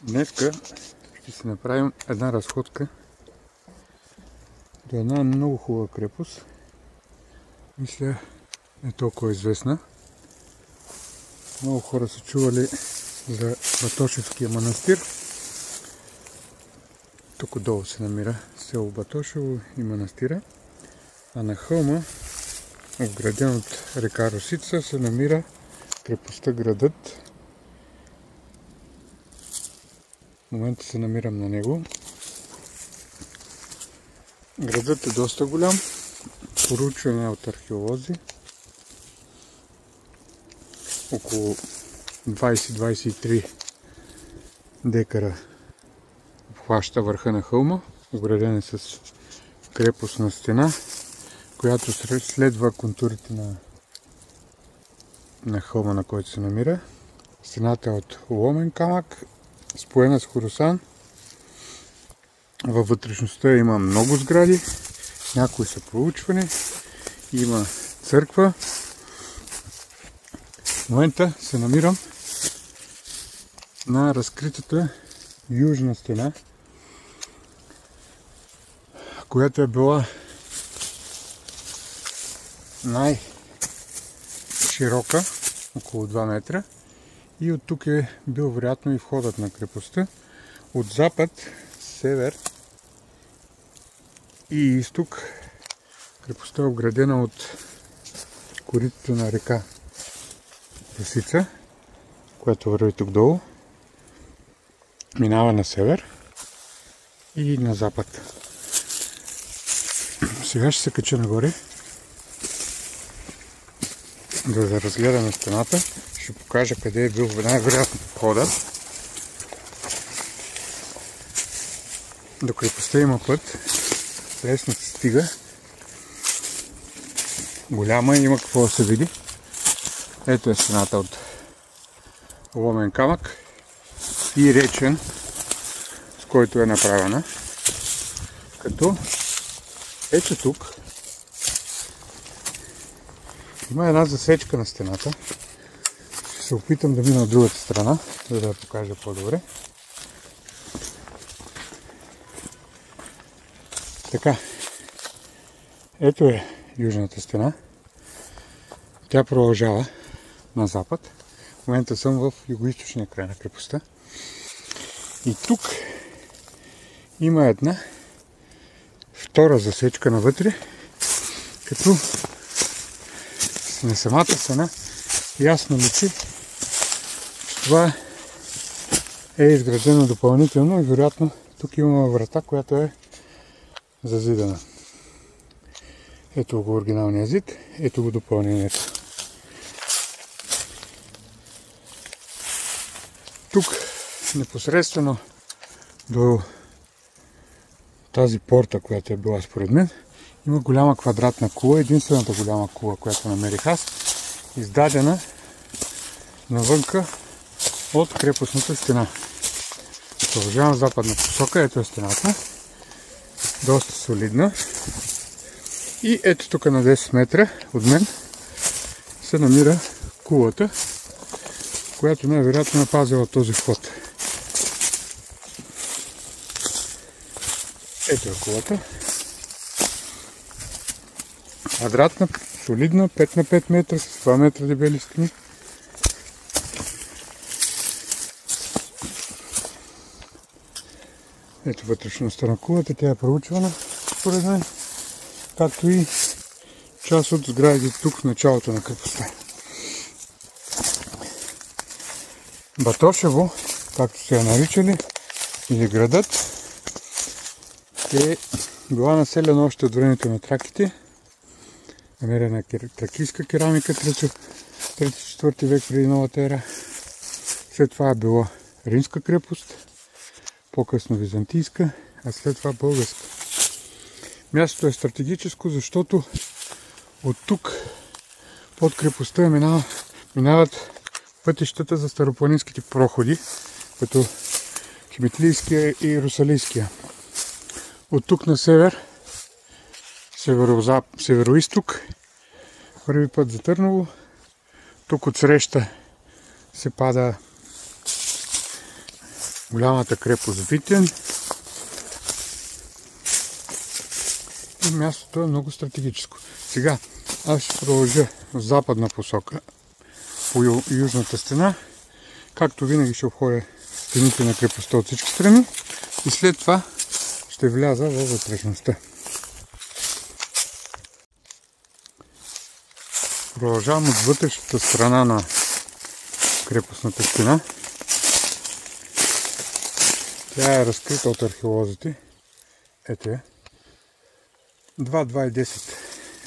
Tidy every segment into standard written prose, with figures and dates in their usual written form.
Днеска ще си направим една разходка до една много хубава крепост. Мисля, не толкова известна. Много хора са чували за Батошевския манастир. Тук отдолу се намира село Батошево и манастира. А на хълма, обграден от река Росица, се намира крепостта Градът. В момента се намирам на него. Градът е доста голям, проучван е от археолози. Около 20-23 декара обхваща върха на хълма, ограден е с крепостна стена, която следва контурите на хълма, на който се намира. Стената е от ломен камък, споена с хоросан. Във вътрешността има много сгради, някои са проучвани, има църква. В момента се намирам на разкритата южна стена, която е била най-широка, около 2 метра. И от тук е бил вероятно и входът на крепостта. От запад, север и изток крепостта е обградена от коритото на река Росица, която върви тук долу, минава на север и на запад. Сега ще се кача нагоре, да разгледаме стената. Ще покажа къде е бил най-вероятно входа. До крепостта има път, лесно се стига. Голяма и има какво да се види. Ето е стената от ломен камък и речен, с който е направена. Като ето тук има една засечка на стената. Ще се опитам да мина от другата страна, за да я покажа по-добре. Така, ето е южната стена. Тя продължава на запад. В момента съм в югоизточния край на крепостта. И тук има една втора засечка навътре, като на самата стена ясно личи, че това е изградено допълнително и вероятно тук има врата, която е зазидана. Ето го оригиналния зид, ето го допълнението. Тук непосредствено до тази порта, която е била според мен, има голяма квадратна кула, единствената голяма кула, която намерих аз, издадена навънка от крепостната стена. Продължавам в западна посока, ето е стената, доста солидна. И ето тук на 10 метра от мен се намира кулата, която най-вероятно е пазила този вход. Ето е кулата. Квадратна, солидна, 5 на 5 метра, с 2 метра дебели стени. Ето вътрешността на кулата, тя е проучвана, според мен, както и част от сградите тук в началото на крепостта. Батошево, както се я наричали, или Градът, е била населена още от времето на траките. Намерена е тракийска керамика 3-4 век преди новата ера. След това е била римска крепост, по-късно византийска, а след това българска. Мястото е стратегическо, защото от тук под крепостта минават пътищата за старопланинските проходи, като Химитлийския и Русалийския. От тук на север, северо-исток, първи път за Търново. Тук отсреща се пада голямата крепост Витен. И мястото е много стратегическо. Сега аз ще продължа в западна посока по южната стена. Както винаги ще обходя стените на крепостта от всички страни и след това ще вляза във вътрешността. Продължавам от вътрешната страна на крепостната стена. Тя е разкрита от археолозите. Ето я. 2,10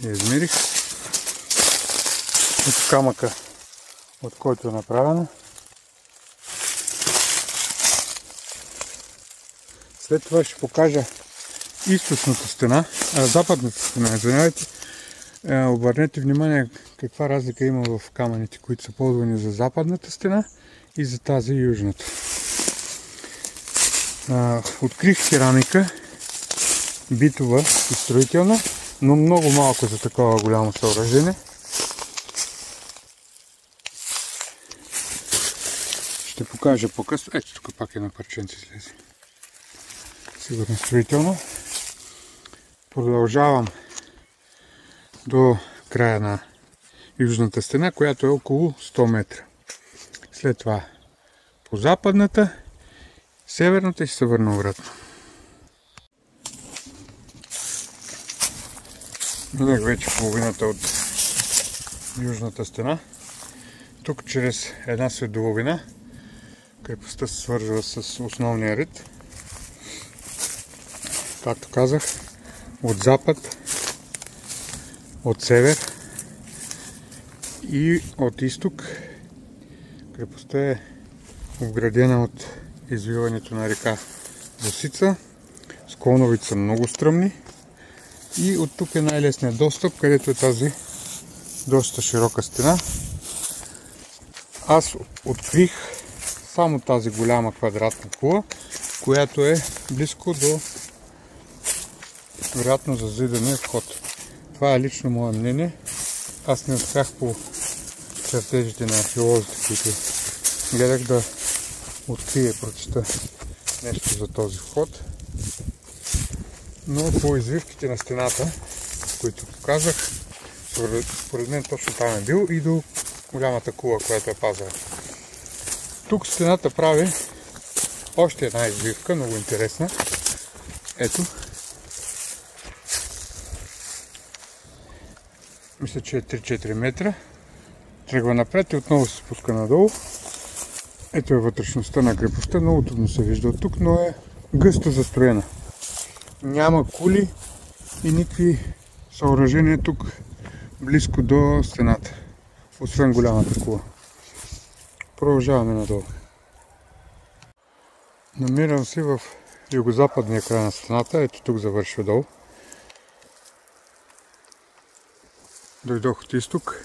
я измерих. Ето камъка, от който е направена. След това ще покажа източната стена, западната стена, извинявайте. Обърнете внимание каква разлика има в камъните, които са ползвани за западната стена и за тази южната. Открих керамика, битова и строителна, но много малко за такова голямо съоръжение. Ще покажа по-късно. Ето тук пак една парченце слезе. Сигурно строително. Продължавам до края на южната стена, която е около 100 метра. След това по западната, северната и ще се върна обратно. Минах вече половината от южната стена. Тук чрез една светловина крепостта се свързва с основния ред. Както казах, от запад, от север и от изток. Крепостта е обградена от извиването на река Босица. Склоновете са много стръмни и от тук е най-лесният достъп, където е тази доста широка стена. Аз открих само тази голяма квадратна кула, която е близко до вероятно зазидания вход. Това е лично мое мнение. Аз не успях по чертежите на археолозите, които гледах, да открия и прочета нещо за този вход. Но по извивките на стената, които показах, според мен точно там е бил и до голямата кула, която е пазала. Тук стената прави още една извивка, много интересна. Ето. Мисля, че е 3-4 метра. Тръгва напред и отново се спуска надолу. Ето е вътрешността на крепостта. Много трудно се вижда от тук, но е гъсто застроена. Няма кули и никакви съоръжения тук близко до стената. Освен голямата кула. Продължаваме надолу. Намирам се в югозападния край на стената. Ето тук завършва долу. Дойдох от изток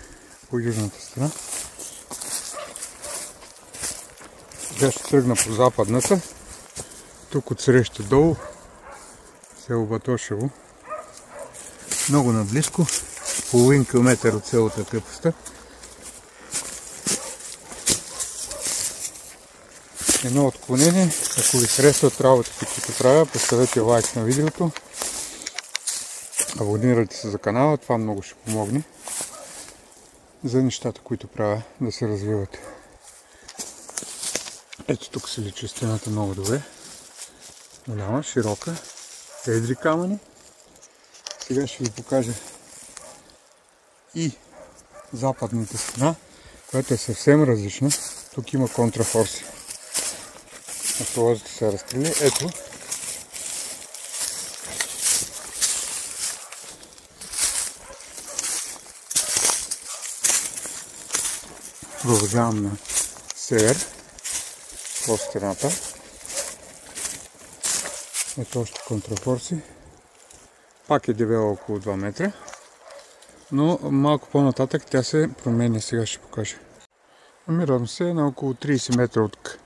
по южната страна. Сега ще тръгна по западната. Тук отсреща долу село Батошево. Много наблизко. Половин километър от селото крепостта. Едно отклонение. Ако ви харесват работите, които правя, поставете лайк на видеото. Абонирайте се за канала, това много ще помогне за нещата, които правя, да се развиват. Ето тук се личи стената много добре. Голяма, широка, едри камъни. Сега ще ви покажа и западната стена, която е съвсем различна. Тук има контрафорси. Археолозите са разстрели. Ето. Продължавам на север по стената. Ето още контрафорси. Пак е дебела около 2 метра. Но малко по-нататък тя се променя. Сега ще покажа. Намирам се на около 30 метра от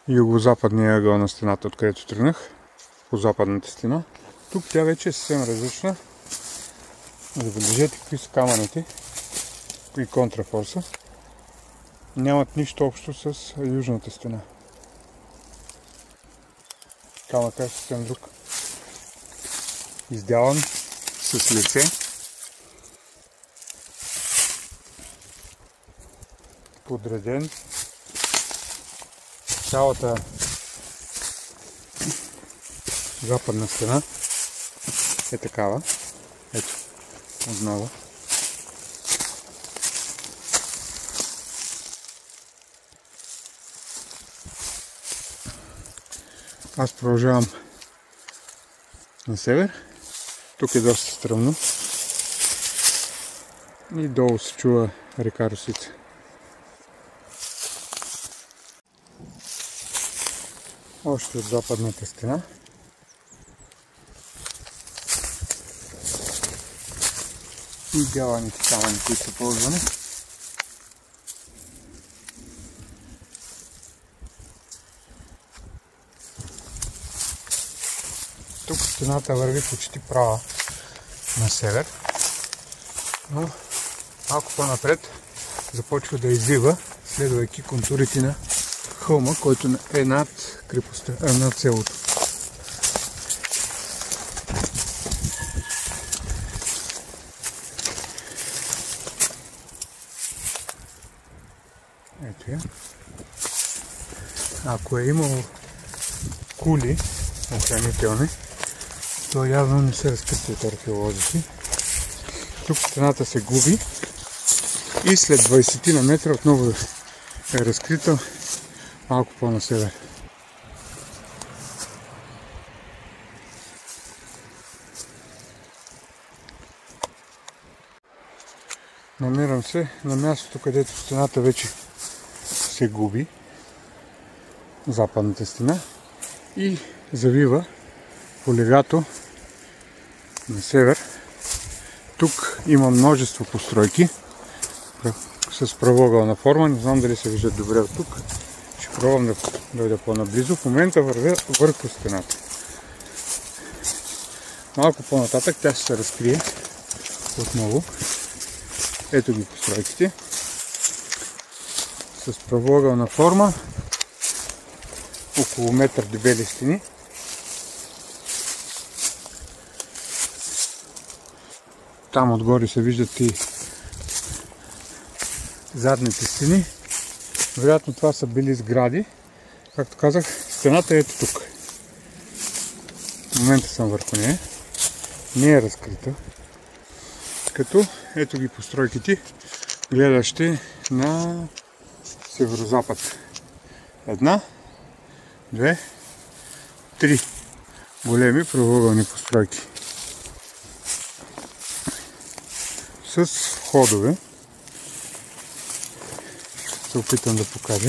юго-западния ъгъл на стената, откъдето тръгнах. По западната стена. Тук тя вече е съвсем различна. Забележете какви са камъните и контрафорса. Нямат нищо общо с южната стена. Камъкът е съвсем друг. Издялан с лице. Подреден. Цялата западна стена е такава. Ето, отново. Аз продължавам на север. Тук е доста стръмно. И долу се чува река Росица. Още от западната стена. И бяланите камъни, които са ползвани. Тук стената върви почти права на север, но малко по-напред започва да извива, следвайки контурите на хълма, който е над крепостта, над селото. Ето я. Ако е имало кули охранителни, то явно не се разкрити от археолозите. Тук стената се губи и след 20 на метра отново е разкрита малко по-на север. Намирам се на мястото, където стената вече се губи, западната стена, и завива по легато на север. Тук има множество постройки с правоъгълна форма. Не знам дали се виждат добре от тук. Ще пробвам да дойда по-наблизо. В момента вървя върху стената. Малко по-нататък тя ще се разкрие отново. Ето ги постройките. С правоъгълна форма. Около метър дебели стени. Там отгоре се виждат и задните стени. Вероятно това са били сгради. Както казах, стената е ето тук. В момента съм върху нея. Не е разкрита. Като ето ги постройките, гледащи на северозапад. 1, 2, 3 големи правоъгълни постройки. С входове. Се опитам да покажа.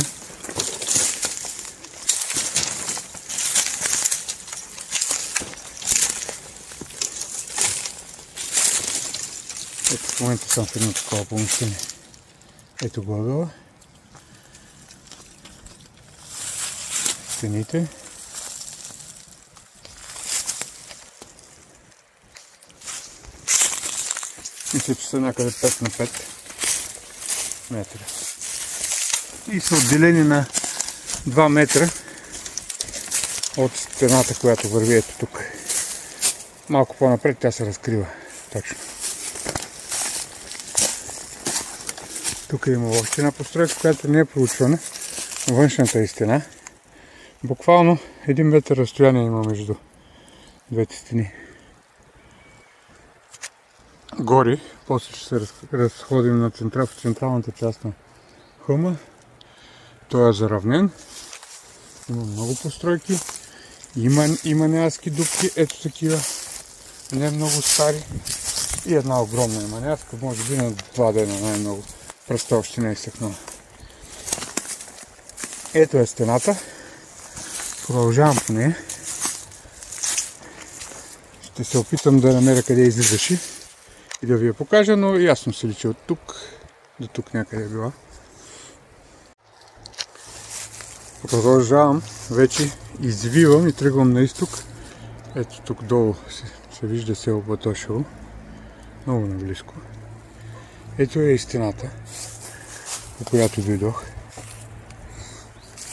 Ето в момента съм в едно такова помещение. Ето го ъгъла. Стените. Мисля, че са някъде 5 на 5 метра. И са отделени на 2 метра от стената, която върви ето тук. Малко по-напред тя се разкрива. Точно. Тук има още една постройка, която не е проучвана. Външната е стена. Буквално 1 метър разстояние има между двете стени. Горе, после ще се разходим в централната част на хълма. Той е заравнен. Има много постройки. Има неадски дупки, ето такива. Не много стари. И една огромна има неадска, може би на 2 дена най-много. Пръста още не е изсъхнала. Ето е стената. Продължавам по нея. Ще се опитам да намеря къде излизаше и да ви я покажа, но ясно се личи от тук до тук някъде е била. Продължавам, вече извивам и тръгвам на изток. Ето тук долу се вижда село Батошево, много наблизко. Ето е и стената, по която дойдох.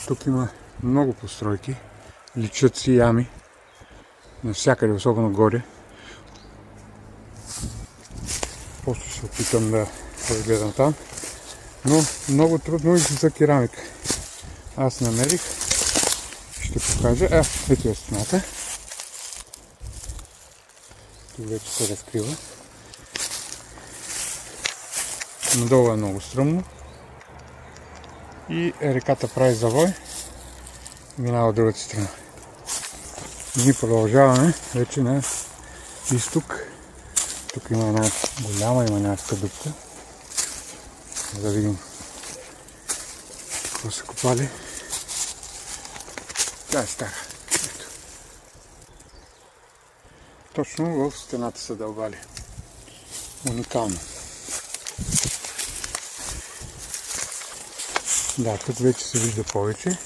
Тук има много постройки, личат си ями, навсякъде, особено горе. Просто ще опитам да разгледам там. Но много трудно излиза керамика. Аз намерих. Ще покажа. Ето е стената. Тук вече се разкрива. Надолу е много стръмно. И реката прави завой. Минава от другата страна. Ние продължаваме вече на изток. Тук има една голяма, има някаква дупка. Да видим какво са копали. Тя е стара. Ето. Точно в стената са дълбали. Уникално. Да, тук вече се вижда повече.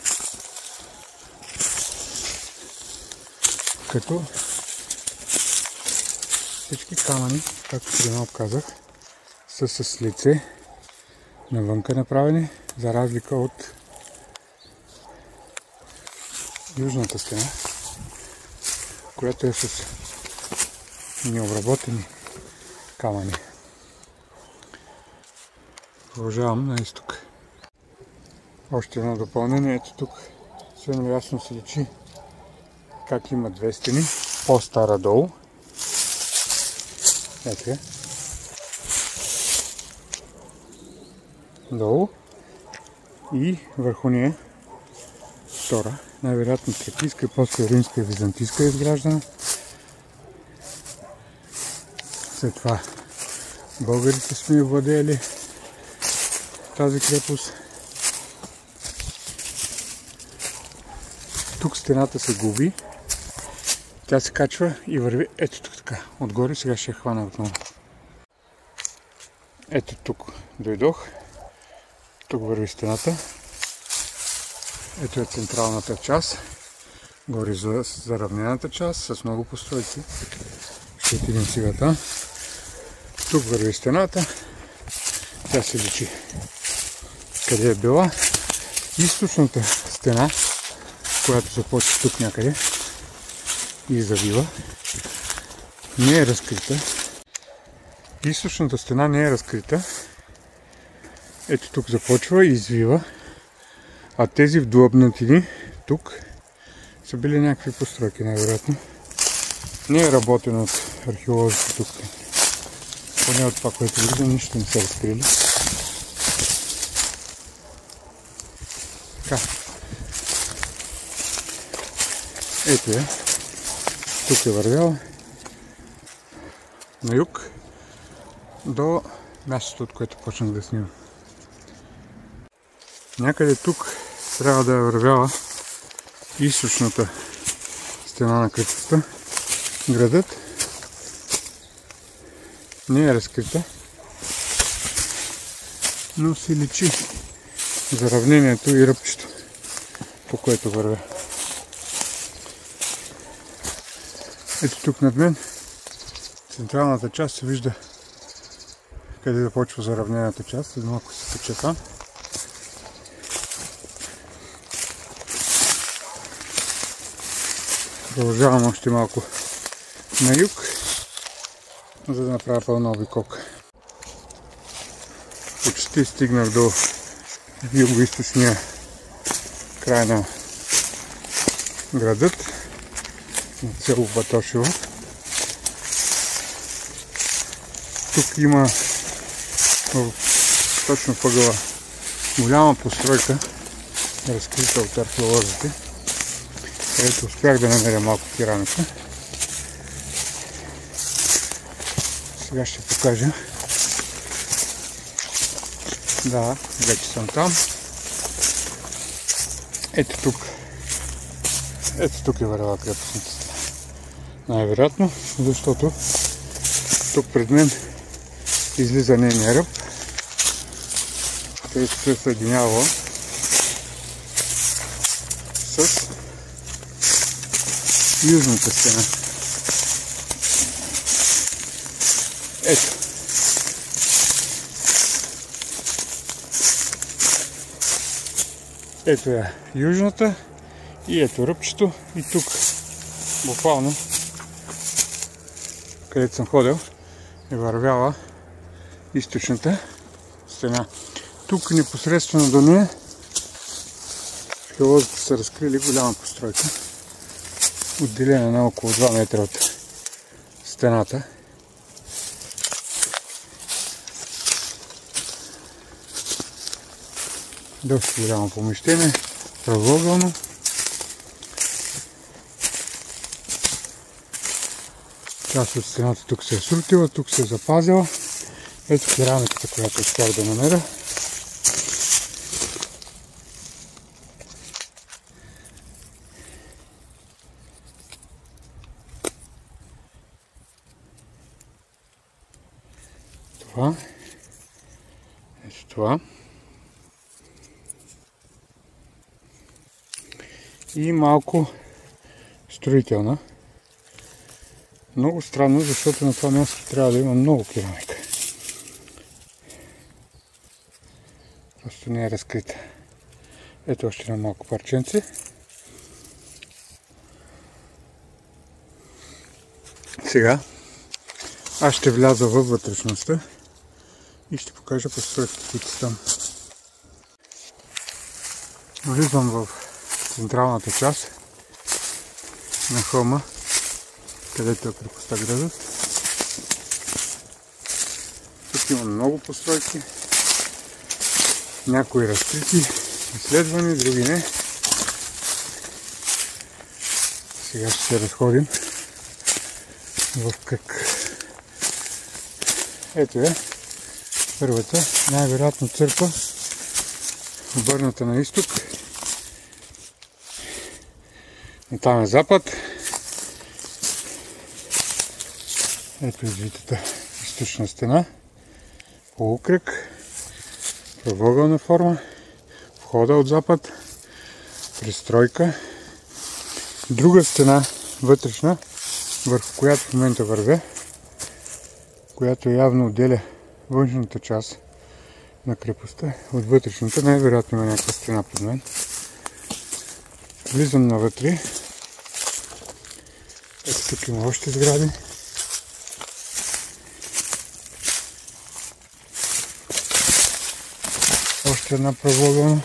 Като всички камъни, както преди малко казах, са с лице навънка направени, за разлика от южната стена, която е с необработени камъни. Продължавам на изток. Още едно допълнение. Ето тук съвсем ясно се личи как има две стени. По-стара долу. Ето е. Долу. И върху нея втора. Най-вероятно тракийска и после римска и византийска е изграждана. След това българите сме владеели тази крепост. Тук стената се губи. Тя се качва и върви ето тук така. Отгоре сега ще я хвана отново. Ето тук дойдох. Тук върви стената. Ето е централната част. Горе за равнената част с много постройки. Ще отидем сега там. Тук върви стената. Тя се личи къде е била. Източната стена, която започва тук някъде и завива, не е разкрита. Източната стена не е разкрита. Ето тук започва и извива. А тези вдлъбнатини тук са били някакви постройки, най-вероятно. Не е работено от археолозите тук. Поне от това, което виждам, нищо не са разкрили. Така. Ето е. Тук е вървял на юг до мястото, от което почнах да снимам. Някъде тук трябва да е вървяла източната стена на крепостта. Градът не е разкрита, но си личи за равнението и ръбчето, по което вървя. Ето тук над мен, централната част се вижда къде започва заравнената част. След малко се тече там. Продължавам още малко на юг, за да направя пълна обиколка. Почти стигнах до юго-источния край на градът, на село Батошево. Тук има точно въгъла голяма постройка, разкрита от археолозите, където успях да намеря малко керамика. Сега ще покажа. Да, вече съм там. Ето тук. Ето тук е вървала крепостната стена. Най-вероятно, защото тук пред мен излиза нейния ръб, където се е съединявала с южната стена. Ето. Ето е южната и ето ръбчето и тук буквално където съм ходил, е вървяла източната стена. Тук непосредствено до нея археолозите са разкрили голяма постройка, отделена на около 2 метра от стената. Доста голямо помещение, правоъгълно. Част от стената тук се е срутила, тук се е запазила. Ето керамиката, която успях да намеря. Това. Ето това. И малко строителна. Много странно, защото на това място трябва да има много керамика. Просто не е разкрита. Ето още на малко парченце. Сега аз ще вляза във вътрешността и ще покажа постройките, които са там. Влизам в централната част на хълма, където е крепостта Градът. Тук има много постройки. Някои разкрити, изследвани, други не. Сега ще се разходим в кръг. Ето е първата, най-вероятно църква, обърната на изток. И там е запад. Ето извитата източна стена, полукръг, правоъгълна форма, входа от запад, пристройка, друга стена вътрешна, върху която в момента вървя, която явно отделя външната част на крепостта от вътрешната. Най-вероятно има някаква стена под мен. Влизам навътре. Ето тук има още сгради. Още една правоъгълна.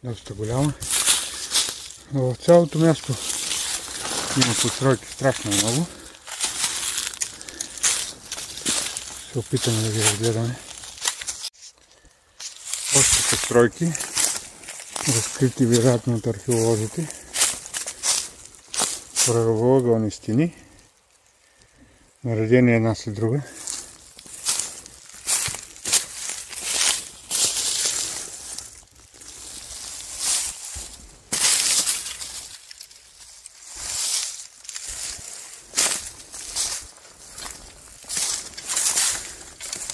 Доста голяма. Но в цялото място има постройки страшно много. Се опитаме да ги разгледаме. Още постройки, разкрити вероятно от археолозите. Правоъгълни стени, наредени една след друга.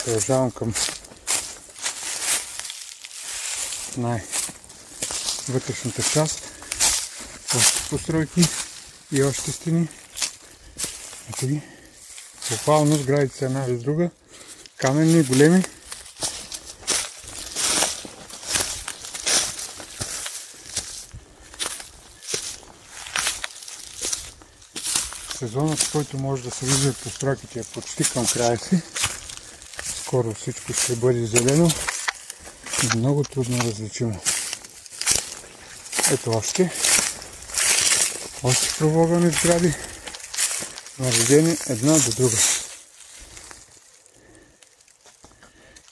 Продължавам към най-вътрешната част. Още постройки и още стени. Ето ги. Буквално сградите са една без друга. Каменни, големи. Сезонът, в който може да се виждат постройките, е почти към края си. Скоро всичко ще бъде зелено и много трудно различимо. Ето още правоъгълни сгради, наредени една до друга.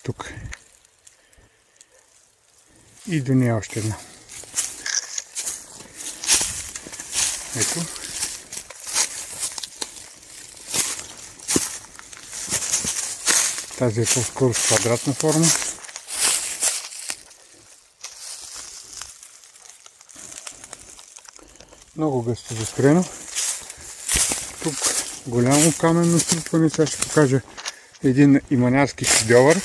Тук. И до нея още една. Ето. Тази е по-скоро с квадратна форма. Много гъсто застроено. Тук голямо каменно струпване. Сега ще покажа един иманярски шедьовър.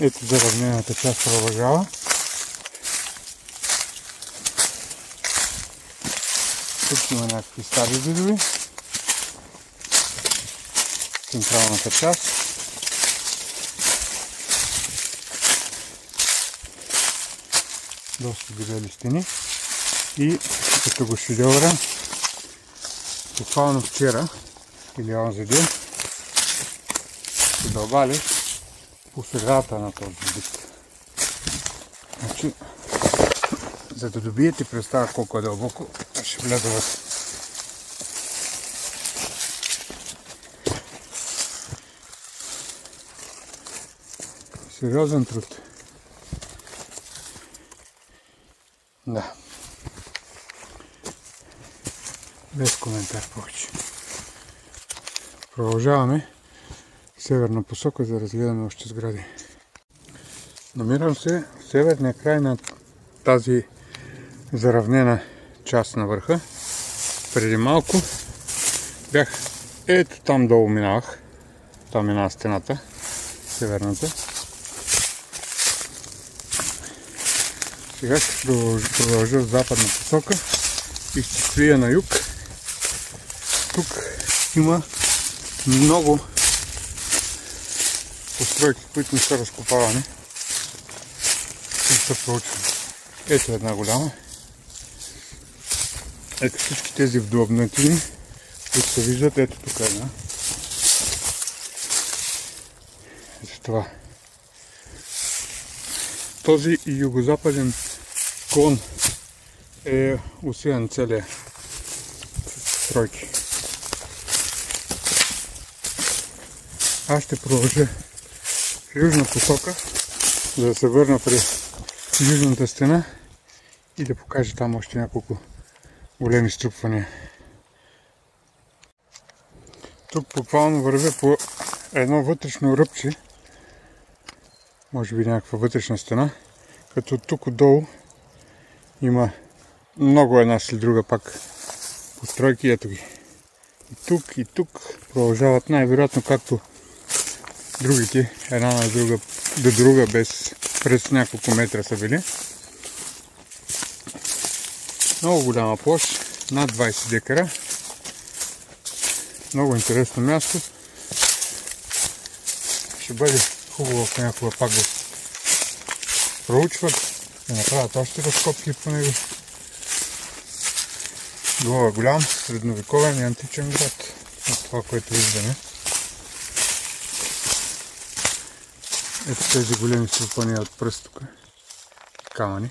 Ето заравнената част продължава. Тук има някакви стари зидови. Централната част. доста дебели стени. И като го шедьовъра, буквално вчера или онзи ден се дълбали по средата на този зид. Значи, за да добиете представа колко е дълбоко, ще вляза в сериозен труд. Да. Без коментар повече. Продължаваме в северна посока, за да разгледаме още сгради. Намирам се в северния край на тази заравнена част на върха. Преди малко бях ето там долу минавах. Там минава стената, северната. Сега ще продължа в западна посока и ще свия на юг. Тук има много постройки, които не са разкопавани и са проучвани. Ето една голяма. Ето всички тези вдлъбнатини, които се виждат. Ето тук една. Ето това. Този югозападен склон е усеян целия с стройки. Аз ще продължа в южна посока, за да се върна при южната стена и да покажа там още няколко големи струпвания. Тук буквално вървя по едно вътрешно ръбче, може би някаква вътрешна стена, като тук отдолу има много една след друга пак постройки, ето ги. И тук продължават най-вероятно както другите, една на друга до друга, през няколко метра са били. Много голяма площ, над 20 декара. Много интересно място. Ще бъде хубаво, ако някога пак го проучват, да направят още разкопки по него. Долу е голям, средновековен и античен град. От това, което виждаме. Ето тези големи струпания от пръст тук. Камъни.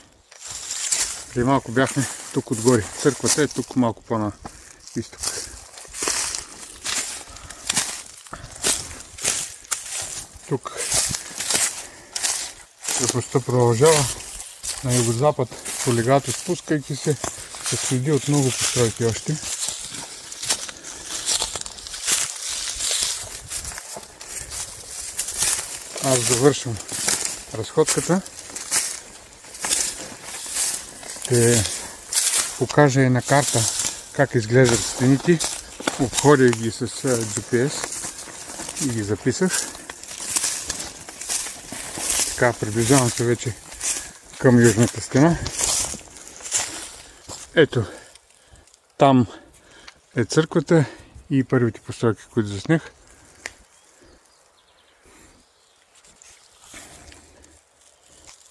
Преди малко бяхме тук отгоре. Църквата е тук малко по-на изток. Тук крепостта продължава на югозапад по легато, спускайки се следи от много постройки още. Аз завършвам разходката. Ще покажа и на карта как изглеждат стените. Обходя ги с GPS и ги записах. Така, приближавам се вече към южната стена. Ето, там е църквата и първите постройки, които заснех.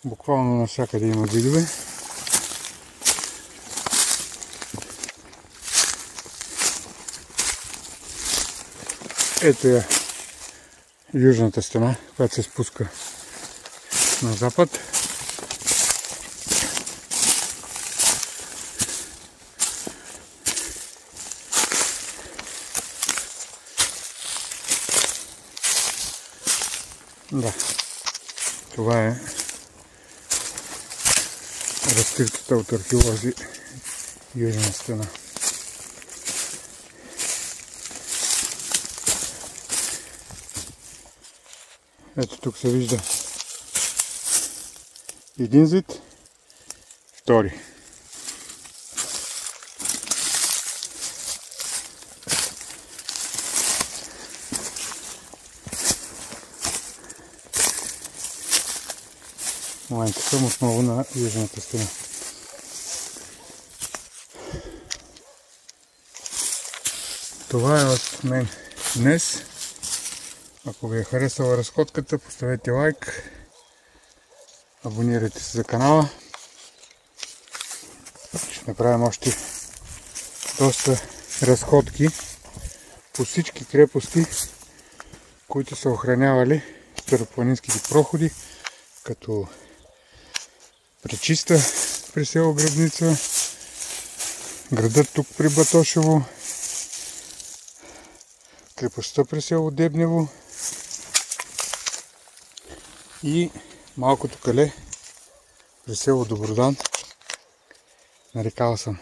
Буквално навсякъде има видове. Ето е южната стена, която се спуска на запад. Да, това е разкритата от археолози южна стена. Ето тук се вижда един зид, втори. В момента съм отново на южната стена. Това е от мен днес. Ако ви е харесала разходката, поставете лайк, абонирайте се за канала направим още доста разходки по всички крепости, които са охранявали старопланинските проходи, като Пречиста при село Гребница, градът тук при Батошево, крепостта при село Дебнево и малкото кале при село Добродан на река Осъм.